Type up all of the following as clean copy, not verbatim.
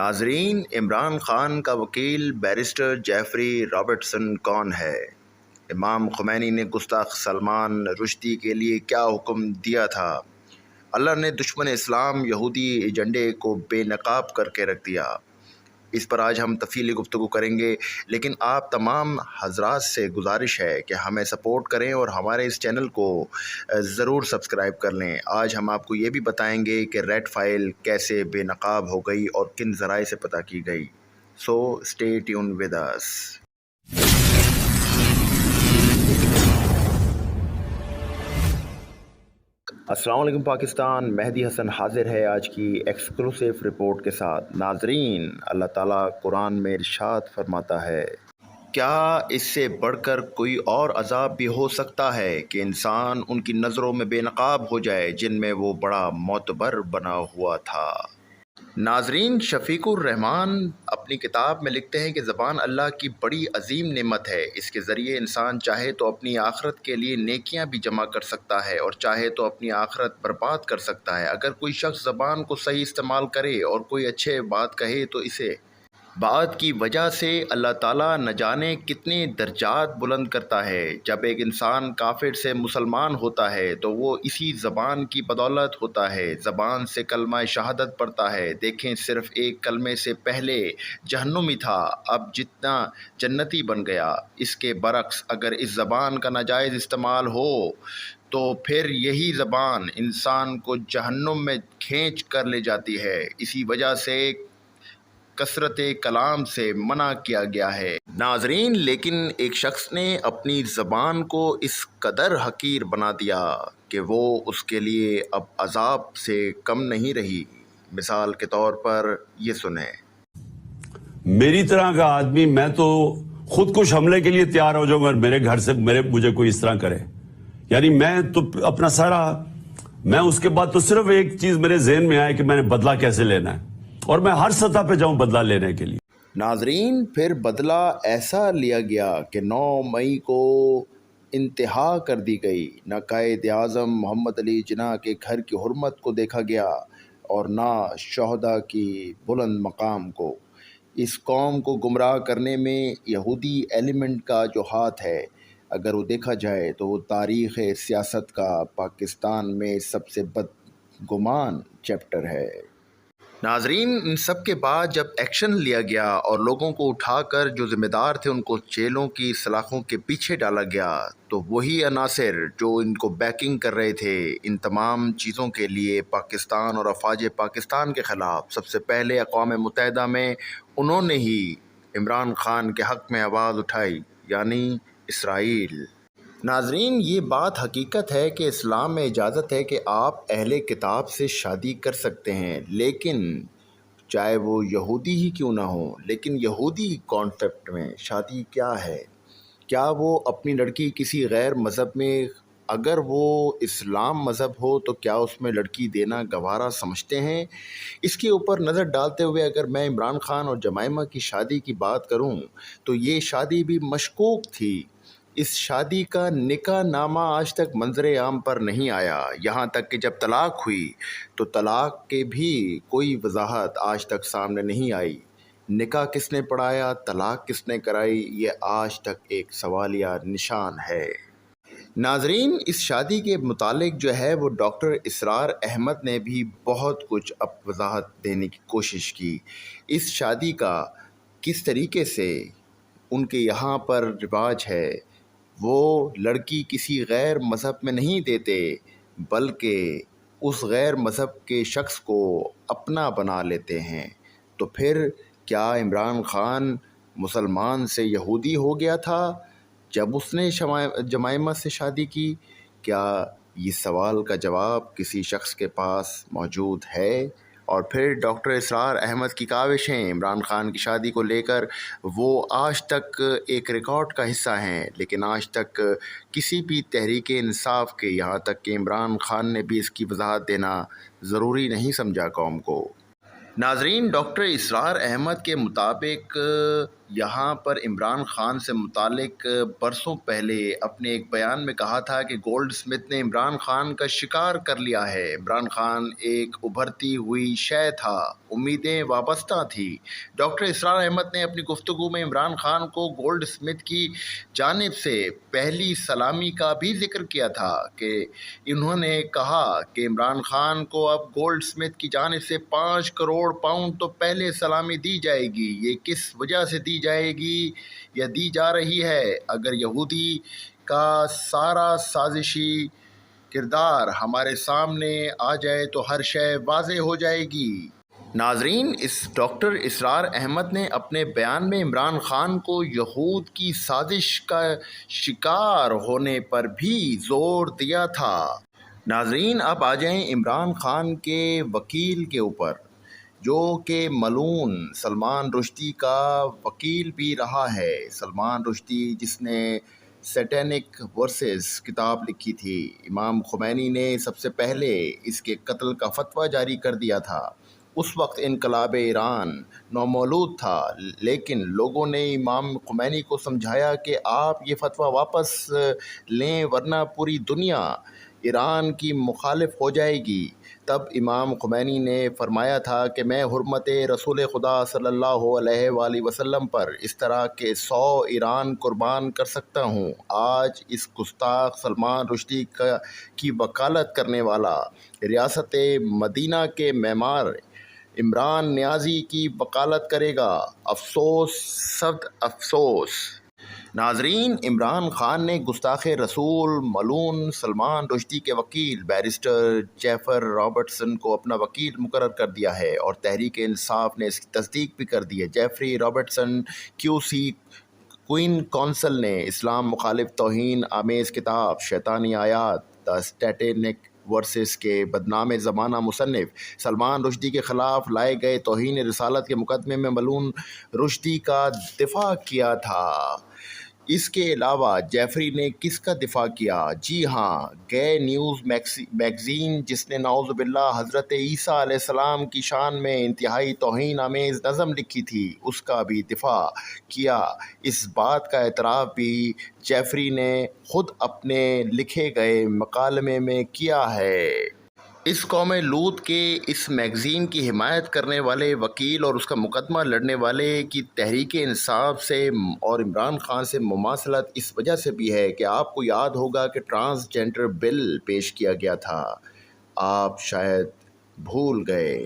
ناظرین، عمران خان کا وکیل بیرسٹر جیفری رابرٹسن کون ہے؟ امام خمینی نے گستاخ سلمان رشدی کے لیے کیا حکم دیا تھا؟ اللہ نے دشمن اسلام یہودی ایجنڈے کو بے نقاب کر کے رکھ دیا۔ اس پر آج ہم تفصیلی گفتگو کریں گے، لیکن آپ تمام حضرات سے گزارش ہے کہ ہمیں سپورٹ کریں اور ہمارے اس چینل کو ضرور سبسکرائب کر لیں۔ آج ہم آپ کو یہ بھی بتائیں گے کہ ریڈ فائل کیسے بے نقاب ہو گئی اور کن ذرائع سے پتہ کی گئی۔ So stay tuned with us. السلام علیکم پاکستان، مہدی حسن حاضر ہے آج کی ایکسکلوسیو رپورٹ کے ساتھ۔ ناظرین، اللہ تعالیٰ قرآن میں ارشاد فرماتا ہے، کیا اس سے بڑھ کر کوئی اور عذاب بھی ہو سکتا ہے کہ انسان ان کی نظروں میں بے نقاب ہو جائے جن میں وہ بڑا معتبر بنا ہوا تھا۔ ناظرین، شفیق الرحمان اپنی کتاب میں لکھتے ہیں کہ زبان اللہ کی بڑی عظیم نعمت ہے۔ اس کے ذریعے انسان چاہے تو اپنی آخرت کے لیے نیکیاں بھی جمع کر سکتا ہے اور چاہے تو اپنی آخرت برباد کر سکتا ہے۔ اگر کوئی شخص زبان کو صحیح استعمال کرے اور کوئی اچھے بات کہے تو اسے بات کی وجہ سے اللہ تعالیٰ نہ جانے کتنے درجات بلند کرتا ہے۔ جب ایک انسان کافر سے مسلمان ہوتا ہے تو وہ اسی زبان کی بدولت ہوتا ہے۔ زبان سے کلمہ شہادت پڑھتا ہے۔ دیکھیں، صرف ایک کلمے سے پہلے جہنمی تھا، اب جتنا جنتی بن گیا۔ اس کے برعکس اگر اس زبان کا ناجائز استعمال ہو تو پھر یہی زبان انسان کو جہنم میں کھینچ کر لے جاتی ہے۔ اسی وجہ سے کثرت کلام سے منع کیا گیا ہے۔ ناظرین، لیکن ایک شخص نے اپنی زبان کو اس قدر حقیر بنا دیا کہ وہ اس کے لیے اب عذاب سے کم نہیں رہی۔ مثال کے طور پر یہ سنیں، میری طرح کا آدمی، میں تو خود کش حملے کے لیے تیار ہو جاؤں گا میرے گھر سے مجھے کوئی اس طرح کرے۔ یعنی میں تو اپنا سارا، میں اس کے بعد تو صرف ایک چیز میرے ذہن میں آئے کہ میں نے بدلہ کیسے لینا ہے، اور میں ہر سطح پہ جاؤں بدلہ لینے کے لیے۔ ناظرین، پھر بدلہ ایسا لیا گیا کہ 9 مئی کو انتہا کر دی گئی۔ نہ قائد اعظم محمد علی جناح کے گھر کی حرمت کو دیکھا گیا اور نہ شہداء کی بلند مقام کو۔ اس قوم کو گمراہ کرنے میں یہودی ایلیمنٹ کا جو ہاتھ ہے، اگر وہ دیکھا جائے تو وہ تاریخ سیاست کا پاکستان میں سب سے بدگمان چیپٹر ہے۔ ناظرین، ان سب کے بعد جب ایکشن لیا گیا اور لوگوں کو اٹھا کر جو ذمہ دار تھے ان کو جیلوں کی سلاخوں کے پیچھے ڈالا گیا، تو وہی عناصر جو ان کو بیکنگ کر رہے تھے ان تمام چیزوں کے لیے پاکستان اور افواج پاکستان کے خلاف، سب سے پہلے اقوام متحدہ میں انہوں نے ہی عمران خان کے حق میں آواز اٹھائی، یعنی اسرائیل۔ ناظرین، یہ بات حقیقت ہے کہ اسلام میں اجازت ہے کہ آپ اہل کتاب سے شادی کر سکتے ہیں، لیکن چاہے وہ یہودی ہی کیوں نہ ہو۔ لیکن یہودی کانسیپٹ میں شادی کیا ہے؟ کیا وہ اپنی لڑکی کسی غیر مذہب میں، اگر وہ اسلام مذہب ہو تو کیا اس میں لڑکی دینا گوارا سمجھتے ہیں؟ اس کے اوپر نظر ڈالتے ہوئے اگر میں عمران خان اور جمائمہ کی شادی کی بات کروں تو یہ شادی بھی مشکوک تھی۔ اس شادی کا نکاح نامہ آج تک منظر عام پر نہیں آیا، یہاں تک کہ جب طلاق ہوئی تو طلاق کے بھی کوئی وضاحت آج تک سامنے نہیں آئی۔ نکاح کس نے پڑھایا، طلاق کس نے کرائی، یہ آج تک ایک سوالیہ نشان ہے۔ ناظرین، اس شادی کے متعلق جو ہے وہ ڈاکٹر اسرار احمد نے بھی بہت کچھ وضاحت دینے کی کوشش کی۔ اس شادی کا کس طریقے سے ان کے یہاں پر رواج ہے، وہ لڑکی کسی غیر مذہب میں نہیں دیتے بلکہ اس غیر مذہب کے شخص کو اپنا بنا لیتے ہیں۔ تو پھر کیا عمران خان مسلمان سے یہودی ہو گیا تھا جب اس نے جمائمہ سے شادی کی؟ کیا یہ سوال کا جواب کسی شخص کے پاس موجود ہے؟ اور پھر ڈاکٹر اسرار احمد کی کاوشیں عمران خان کی شادی کو لے کر وہ آج تک ایک ریکارڈ کا حصہ ہیں، لیکن آج تک کسی بھی تحریک انصاف کے، یہاں تک کہ عمران خان نے بھی اس کی وضاحت دینا ضروری نہیں سمجھا قوم کو۔ ناظرین، ڈاکٹر اسرار احمد کے مطابق یہاں پر عمران خان سے متعلق برسوں پہلے اپنے ایک بیان میں کہا تھا کہ گولڈ سمتھ نے عمران خان کا شکار کر لیا ہے۔ عمران خان ایک ابھرتی ہوئی شے تھا، امیدیں وابستہ تھی۔ ڈاکٹر اسرار احمد نے اپنی گفتگو میں عمران خان کو گولڈ سمتھ کی جانب سے پہلی سلامی کا بھی ذکر کیا تھا کہ انہوں نے کہا کہ عمران خان کو اب گولڈ سمتھ کی جانب سے 5 کروڑ پاؤنڈ تو پہلے سلامی دی جائے گی۔ یہ کس وجہ سے دی جائے گی یا دی جا رہی ہے؟ اگر یہودی کا سارا سازشی کردار ہمارے سامنے آ جائے تو ہر شے واضح ہو جائے گی۔ ناظرین، اس ڈاکٹر اسرار احمد نے اپنے بیان میں عمران خان کو یہود کی سازش کا شکار ہونے پر بھی زور دیا تھا۔ ناظرین، اب آ جائیں عمران خان کے وکیل کے اوپر، جو کہ ملعون سلمان رشدی کا وکیل بھی رہا ہے۔ سلمان رشدی جس نے سیٹینک ورسز کتاب لکھی تھی، امام خمینی نے سب سے پہلے اس کے قتل کا فتویٰ جاری کر دیا تھا۔ اس وقت انقلاب ایران نومولود تھا، لیکن لوگوں نے امام خمینی کو سمجھایا کہ آپ یہ فتویٰ واپس لیں ورنہ پوری دنیا ایران کی مخالف ہو جائے گی۔ تب امام خمینی نے فرمایا تھا کہ میں حرمت رسول خدا صلی اللہ علیہ وآلہ وسلم پر اس طرح کے 100 ایران قربان کر سکتا ہوں۔ آج اس گستاخ سلمان رشدی کی وکالت کرنے والا ریاست مدینہ کے معمار عمران نیازی کی وکالت کرے گا۔ افسوس، سخت افسوس۔ ناظرین، عمران خان نے گستاخ رسول ملعون سلمان رشدی کے وکیل بیرسٹر جیفر رابرٹسن کو اپنا وکیل مقرر کر دیا ہے، اور تحریک انصاف نے اس کی تصدیق بھی کر دی ہے۔ جیفری رابرٹسن کیو سی کوئن کونسل نے اسلام مخالف توہین آمیز کتاب شیطانی آیات دا سیٹینک ورسز کے بدنام زمانہ مصنف سلمان رشدی کے خلاف لائے گئے توہین رسالت کے مقدمے میں ملعون رشدی کا دفاع کیا تھا۔ اس کے علاوہ جیفری نے کس کا دفاع کیا؟ جی ہاں، گئے نیوز میگزین، جس نے نعوذ باللہ حضرت عیسیٰ علیہ السلام کی شان میں انتہائی توہین آمیز نظم لکھی تھی، اس کا بھی دفاع کیا۔ اس بات کا اعتراف بھی جیفری نے خود اپنے لکھے گئے مکالمے میں کیا ہے۔ اس قوم لوط کے اس میگزین کی حمایت کرنے والے وکیل اور اس کا مقدمہ لڑنے والے کی تحریک انصاف سے اور عمران خان سے مماثلت اس وجہ سے بھی ہے کہ آپ کو یاد ہوگا کہ ٹرانسجنڈر بل پیش کیا گیا تھا، آپ شاید بھول گئے۔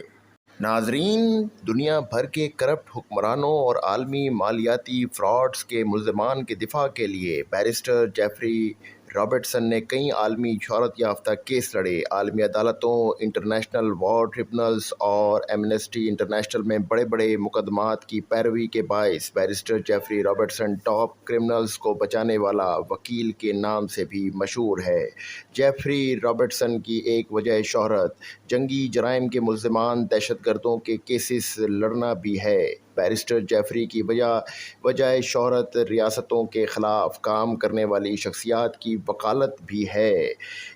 ناظرین، دنیا بھر کے کرپٹ حکمرانوں اور عالمی مالیاتی فراڈز کے ملزمان کے دفاع کے لیے بیرسٹر جیفری رابرٹسن نے کئی عالمی شہرت یافتہ کیس لڑے۔ عالمی عدالتوں، انٹرنیشنل وار ٹریبونلز اور ایمنسٹی انٹرنیشنل میں بڑے بڑے مقدمات کی پیروی کے باعث barrister Jeffrey Robertson top criminals کو بچانے والا وکیل کے نام سے بھی مشہور ہے۔ جیفری رابرٹسن کی ایک وجہ شہرت جنگی جرائم کے ملزمان، دہشت گردوں کے کیسز لڑنا بھی ہے۔ بیرسٹر جیفری کی وجہ شہرت ریاستوں کے خلاف کام کرنے والی شخصیات کی وکالت بھی ہے۔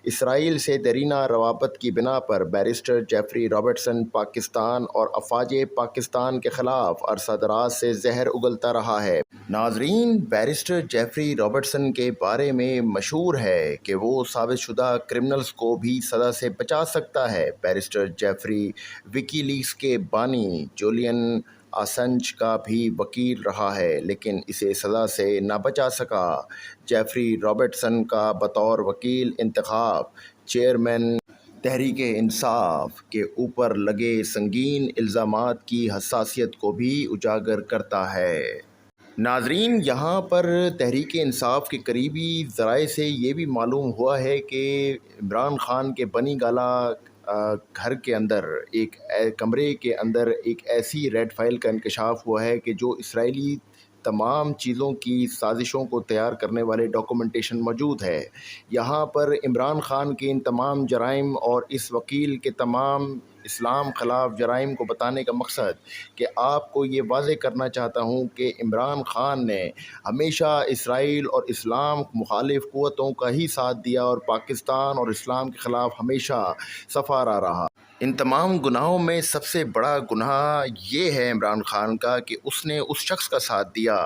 اسرائیل سے دیرینہ روابط کی بنا پر بیرسٹر جیفری رابرٹسن پاکستان اور افواج پاکستان کے خلاف عرصہ دراز سے زہر اگلتا رہا ہے۔ ناظرین، بیرسٹر جیفری رابرٹسن کے بارے میں مشہور ہے کہ وہ ثابت شدہ کرمنلز کو بھی سزا سے بچا سکتا ہے۔ بیرسٹر جیفری وکی لیکس کے بانی جولین آسنج کا بھی وکیل رہا ہے، لیکن اسے سزا سے نہ بچا سکا۔ جیفری رابرٹسن کا بطور وکیل انتخاب چیئرمین تحریک انصاف کے اوپر لگے سنگین الزامات کی حساسیت کو بھی اجاگر کرتا ہے۔ ناظرین، یہاں پر تحریک انصاف کے قریبی ذرائع سے یہ بھی معلوم ہوا ہے کہ عمران خان کے بنی گالہ گھر کے اندر ایک کمرے کے اندر ایک ایسی ریڈ فائل کا انکشاف ہوا ہے کہ جو اسرائیلی تمام چیزوں کی سازشوں کو تیار کرنے والے ڈاکومنٹیشن موجود ہے۔ یہاں پر عمران خان کے ان تمام جرائم اور اس وکیل کے تمام اسلام خلاف جرائم کو بتانے کا مقصد کہ آپ کو یہ واضح کرنا چاہتا ہوں کہ عمران خان نے ہمیشہ اسرائیل اور اسلام مخالف قوتوں کا ہی ساتھ دیا اور پاکستان اور اسلام کے خلاف ہمیشہ صفارہ رہا۔ ان تمام گناہوں میں سب سے بڑا گناہ یہ ہے عمران خان کا کہ اس نے اس شخص کا ساتھ دیا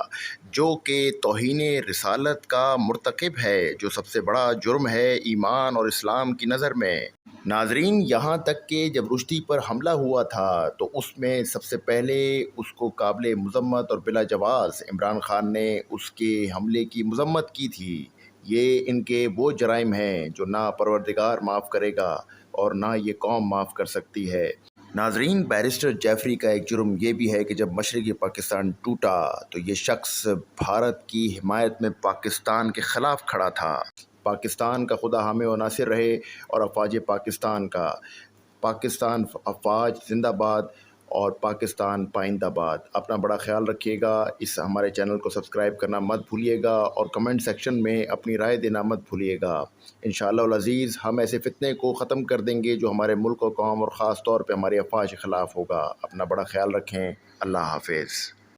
جو کہ توہین رسالت کا مرتکب ہے، جو سب سے بڑا جرم ہے ایمان اور اسلام کی نظر میں۔ ناظرین، یہاں تک کہ جب رشدی پر حملہ ہوا تھا تو اس میں سب سے پہلے اس کو قابل مذمت اور بلا جواز عمران خان نے اس کے حملے کی مذمت کی تھی۔ یہ ان کے وہ جرائم ہیں جو نہ پروردگار معاف کرے گا اور نہ یہ قوم معاف کر سکتی ہے۔ ناظرین، بیرسٹر جیفری کا ایک جرم یہ بھی ہے کہ جب مشرقی پاکستان ٹوٹا تو یہ شخص بھارت کی حمایت میں پاکستان کے خلاف کھڑا تھا۔ پاکستان کا خدا حامی و ناصر رہے اور افواج پاکستان کا۔ پاکستان افواج زندہ باد اور پاکستان پائندہ باد۔ اپنا بڑا خیال رکھیے گا۔ اس ہمارے چینل کو سبسکرائب کرنا مت بھولیے گا اور کمنٹ سیکشن میں اپنی رائے دینا مت بھولیے گا۔ انشاءاللہ العزیز ہم ایسے فتنے کو ختم کر دیں گے جو ہمارے ملک و قوم اور خاص طور پہ ہماری افواج کے خلاف ہوگا۔ اپنا بڑا خیال رکھیں۔ اللہ حافظ۔